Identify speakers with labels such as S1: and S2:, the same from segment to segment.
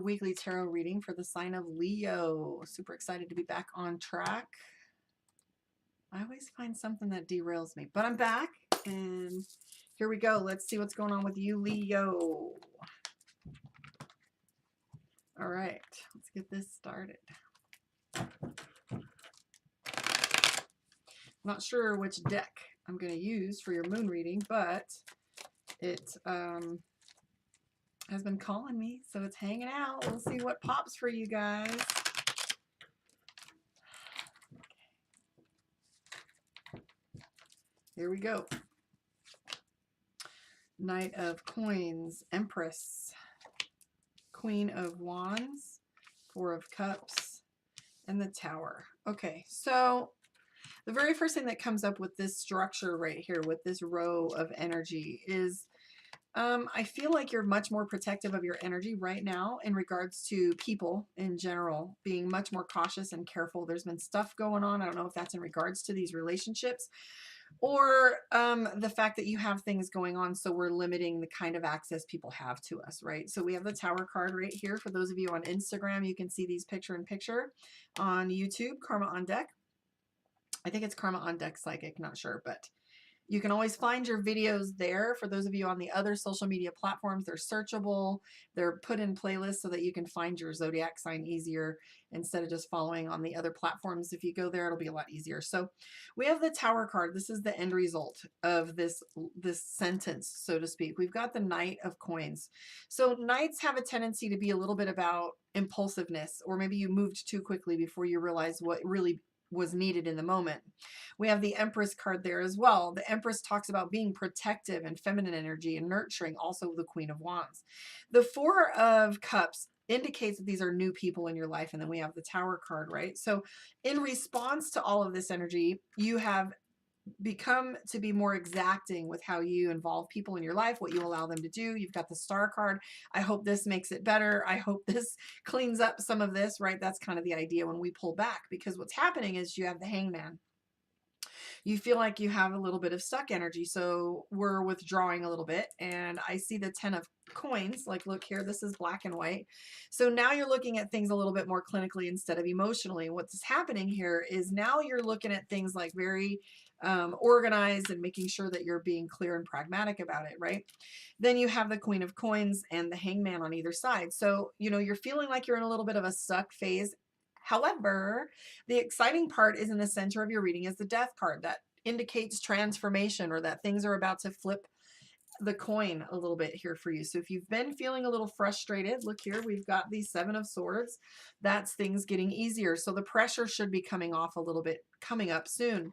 S1: Weekly tarot reading for the sign of Leo. Super excited to be back on track. I always find something that derails me, but I'm back and here we go. Let's see what's going on with you, Leo. All right, let's get this started. Not sure which deck I'm going to use for your moon reading, but it has been calling me, so it's hanging out. We'll see what pops for you guys. Here we go. Knight of Coins, Empress, Queen of Wands, Four of Cups, and the Tower. Okay, so the very first thing that comes up with this structure right here, with this row of energy, is I feel like you're much more protective of your energy right now in regards to people in general, being much more cautious and careful. There's been stuff going on. I don't know if that's in regards to these relationships or the fact that you have things going on, so we're limiting the kind of access people have to us, right? So we have the Tower card right here. For those of you on Instagram, you can see these picture in picture. On YouTube, Karma on Deck. I think it's Karma on Deck Psychic, not sure, but you can always find your videos there. For those of you on the other social media platforms, they're searchable. They're put in playlists so that you can find your zodiac sign easier instead of just following on the other platforms. If you go there, it'll be a lot easier. So we have the Tower card. This is the end result of this sentence, so to speak. We've got the Knight of Coins. So knights have a tendency to be a little bit about impulsiveness, or maybe you moved too quickly before you realized what really was needed in the moment. We have the Empress card there as well. The Empress talks about being protective and feminine energy and nurturing, also the Queen of Wands. The Four of Cups indicates that these are new people in your life, and then we have the Tower card, right? So in response to all of this energy, you have become to be more exacting with how you involve people in your life, what you allow them to do. You've got the Star card. I hope this makes it better. I hope this cleans up some of this, right? That's kind of the idea when we pull back, because what's happening is you have the Hangman. You feel like you have a little bit of stuck energy, so we're withdrawing a little bit. And I see the 10 of Coins. Like, look here, this is black and white. So now you're looking at things a little bit more clinically instead of emotionally. What's happening here is now you're looking at things like very organized and making sure that you're being clear and pragmatic about it, right? Then you have the Queen of Coins and the Hangman on either side. So, you know, you're feeling like you're in a little bit of a stuck phase. However, the exciting part is in the center of your reading is the Death card that indicates transformation, or that things are about to flip the coin a little bit here for you. So if you've been feeling a little frustrated, look here, we've got the Seven of Swords. That's things getting easier. So the pressure should be coming off a little bit coming up soon.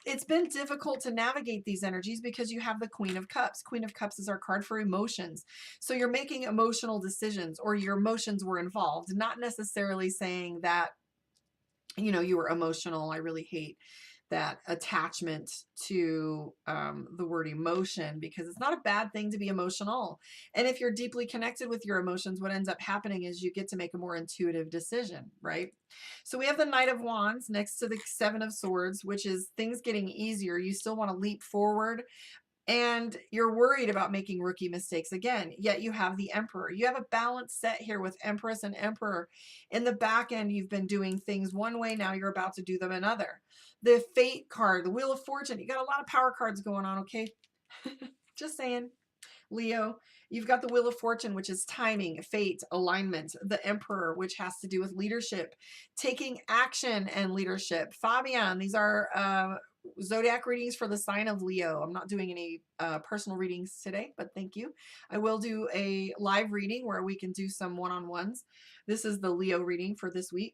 S1: It's been difficult to navigate these energies because you have the Queen of Cups. Queen of Cups is our card for emotions. So you're making emotional decisions, or your emotions were involved, not necessarily saying that, you know, you were emotional. I really hate that attachment to the word emotion, because it's not a bad thing to be emotional. And if you're deeply connected with your emotions, what ends up happening is you get to make a more intuitive decision, right? So we have the Knight of Wands next to the Seven of Swords, which is things getting easier. You still want to leap forward, and you're worried about making rookie mistakes again, yet you have the Emperor. You have a balance set here with Empress and Emperor. In the back end, you've been doing things one way, now you're about to do them another. The Fate card, the Wheel of Fortune, you got a lot of power cards going on, okay? Just saying. Leo, you've got the Wheel of Fortune, which is timing, fate, alignment. The Emperor, which has to do with leadership, taking action and leadership. Fabian, these are zodiac readings for the sign of Leo. I'm not doing any personal readings today, but thank you. I will do a live reading where we can do some one-on-ones. This is the Leo reading for this week.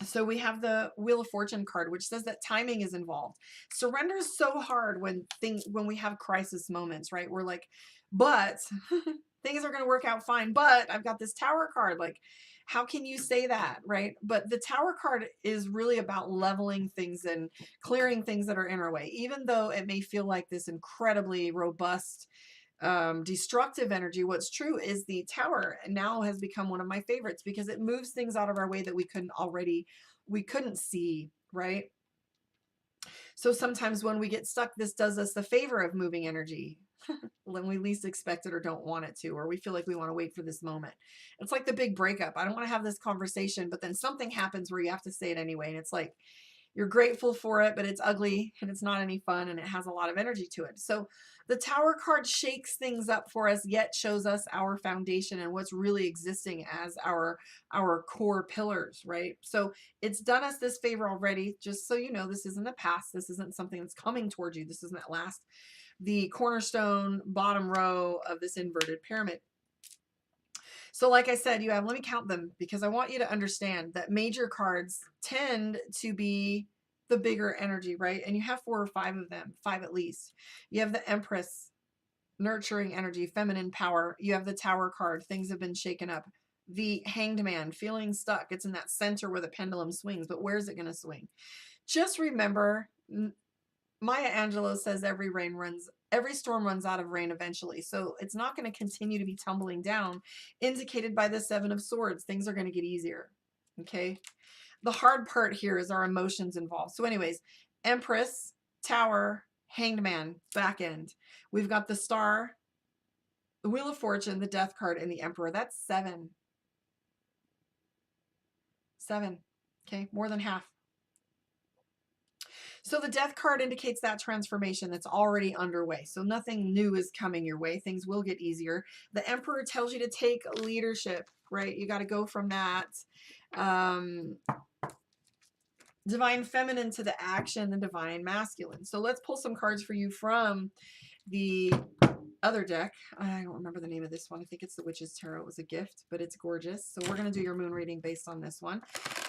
S1: So we have the Wheel of Fortune card, which says that timing is involved. Surrender is so hard when we have crisis moments, right? We're like, but things are going to work out fine. But I've got this Tower card. Like, how can you say that, right? But the Tower card is really about leveling things and clearing things that are in our way, even though it may feel like this incredibly robust destructive energy. What's true is the Tower now has become one of my favorites because it moves things out of our way that we couldn't see, right? So sometimes when we get stuck, this does us the favor of moving energy. when we least expect it or don't want it to, or we feel like we want to wait for this moment. It's like the big breakup. I don't want to have this conversation, but then something happens where you have to say it anyway. And it's like, you're grateful for it, but it's ugly and it's not any fun and it has a lot of energy to it. So the Tower card shakes things up for us, yet shows us our foundation and what's really existing as our core pillars, right? So it's done us this favor already. Just so you know, this isn't the past. This isn't something that's coming towards you. This isn't the cornerstone bottom row of this inverted pyramid. So like I said, you have, let me count them because I want you to understand that major cards tend to be the bigger energy, right? And you have 4 or 5 of them, 5 at least. You have the Empress, nurturing energy, feminine power. You have the Tower card, things have been shaken up. The Hanged Man, feeling stuck. It's in that center where the pendulum swings, but where's it going to swing? Just remember, Maya Angelou says every storm runs out of rain eventually. So it's not going to continue to be tumbling down, indicated by the 7 of Swords. Things are going to get easier. Okay. The hard part here is our emotions involved. So anyways, Empress, Tower, Hanged Man, back end. We've got the Star, the Wheel of Fortune, the Death card, and the Emperor. That's 7. 7. Okay. More than half. So the Death card indicates that transformation that's already underway. So nothing new is coming your way. Things will get easier. The Emperor tells you to take leadership, right? You got to go from that divine feminine to the action, the divine masculine. So let's pull some cards for you from the other deck. I don't remember the name of this one. I think it's the Witch's Tarot. It was a gift, but it's gorgeous. So we're going to do your moon reading based on this one.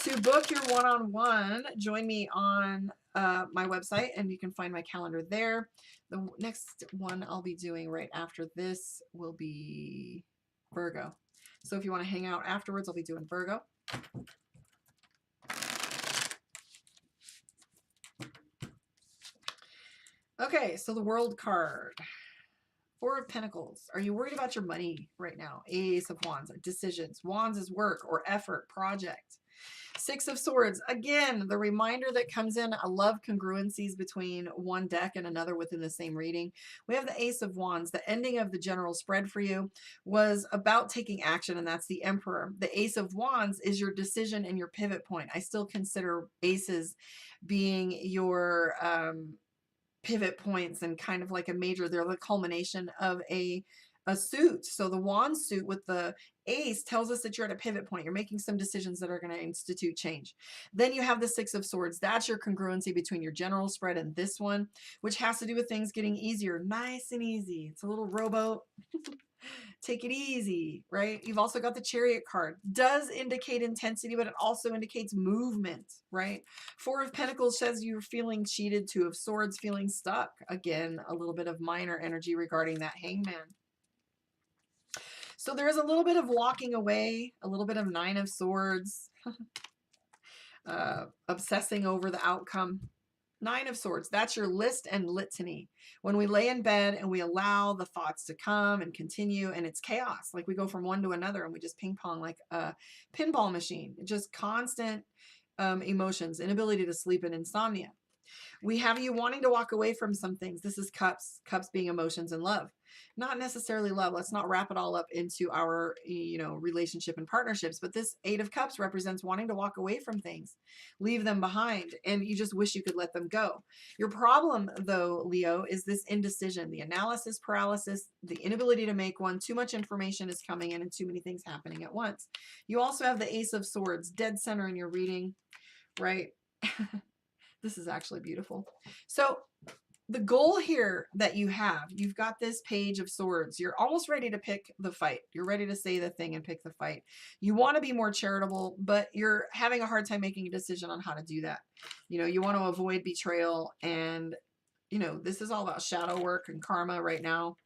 S1: To book your one-on-one, join me on my website, and you can find my calendar there. The next one I'll be doing right after this will be Virgo. So if you want to hang out afterwards, I'll be doing Virgo. Okay, so the World card. 4 of Pentacles. Are you worried about your money right now? Ace of Wands, decisions. Wands is work or effort, project. 6 of Swords. Again, the reminder that comes in. I love congruencies between one deck and another within the same reading. We have the Ace of Wands. The ending of the general spread for you was about taking action, and that's the Emperor. The Ace of Wands is your decision and your pivot point. I still consider aces being your pivot points and kind of like a major. They're the culmination of a suit. So the wand suit with the ace tells us that you're at a pivot point. You're making some decisions that are going to institute change. Then you have the 6 of Swords. That's your congruency between your general spread and this one, which has to do with things getting easier. Nice and easy. It's a little rowboat. Take it easy, right? You've also got the Chariot card. Does indicate intensity, but it also indicates movement, right? 4 of Pentacles says you're feeling cheated. 2 of Swords, feeling stuck. Again, a little bit of minor energy regarding that Hangman. So there's a little bit of walking away, a little bit of 9 of Swords, obsessing over the outcome. 9 of Swords, that's your list and litany. When we lay in bed and we allow the thoughts to come and continue, and it's chaos, like we go from one to another and we just ping pong like a pinball machine, just constant emotions, inability to sleep, and insomnia. We have you wanting to walk away from some things. This is cups, cups being emotions and love. Not necessarily love. Let's not wrap it all up into our, relationship and partnerships. But this 8 of Cups represents wanting to walk away from things, leave them behind, and you just wish you could let them go. Your problem, though, Leo, is this indecision, the analysis paralysis, the inability to make one. Too much information is coming in and too many things happening at once. You also have the Ace of Swords, dead center in your reading, right? This is actually beautiful. So the goal here that you've got this Page of Swords. You're almost ready to pick the fight. You're ready to say the thing and pick the fight. You want to be more charitable, but you're having a hard time making a decision on how to do that. You want to avoid betrayal, and this is all about shadow work and karma right now.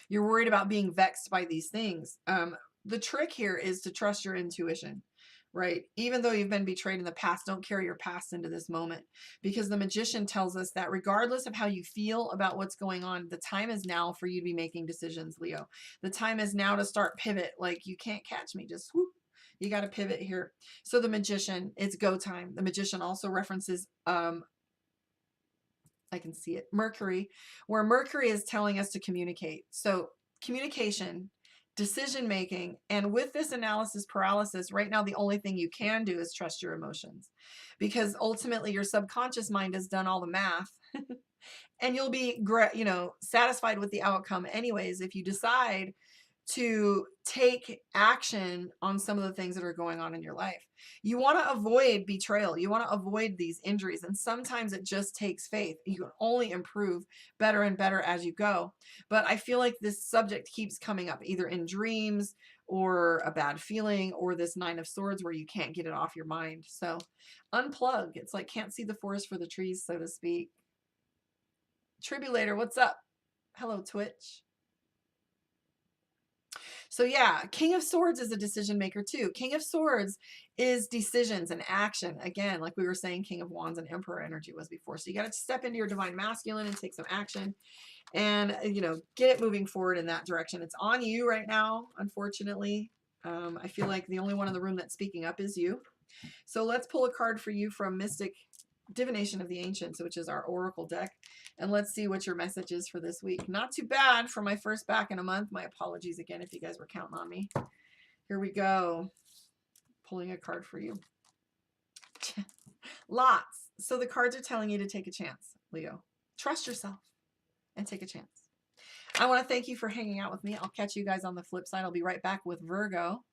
S1: You're worried about being vexed by these things. The trick here is to trust your intuition. Right? Even though you've been betrayed in the past, don't carry your past into this moment, because the Magician tells us that regardless of how you feel about what's going on, the time is now for you to be making decisions, Leo. The time is now to start pivot. Like, you can't catch me. Just whoop. You got to pivot here. So the Magician, it's go time. The Magician also references a I can see it. Mercury, where Mercury is telling us to communicate. So communication, decision making, and with this analysis paralysis, right now the only thing you can do is trust your emotions, because ultimately your subconscious mind has done all the math, and you'll be satisfied with the outcome anyways if you decide to take action on some of the things that are going on in your life. You want to avoid betrayal. You want to avoid these injuries. And sometimes it just takes faith. You can only improve better and better as you go. But I feel like this subject keeps coming up either in dreams or a bad feeling or this 9 of Swords where you can't get it off your mind. So unplug. It's like can't see the forest for the trees, so to speak. Tribulator, what's up? Hello, Twitch. So yeah, King of Swords is a decision maker too. King of Swords is decisions and action. Again, like we were saying, King of Wands and Emperor energy was before. So you got to step into your divine masculine and take some action and, get it moving forward in that direction. It's on you right now, unfortunately. I feel like the only one in the room that's speaking up is you. So let's pull a card for you from Mystic Divination of the Ancients, which is our Oracle deck. And let's see what your message is for this week. Not too bad for my first back in a month. My apologies again if you guys were counting on me. Here we go. Pulling a card for you. Lots. So the cards are telling you to take a chance, Leo. Trust yourself and take a chance. I want to thank you for hanging out with me. I'll catch you guys on the flip side. I'll be right back with Virgo.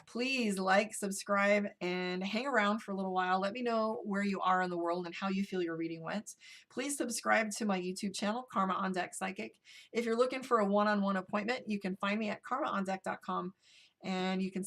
S1: Please like, subscribe, and hang around for a little while. Let me know where you are in the world and how you feel your reading went. Please subscribe to my YouTube channel, Karma on Deck Psychic. If you're looking for a one-on-one appointment, you can find me at karmaondeck.com, and you can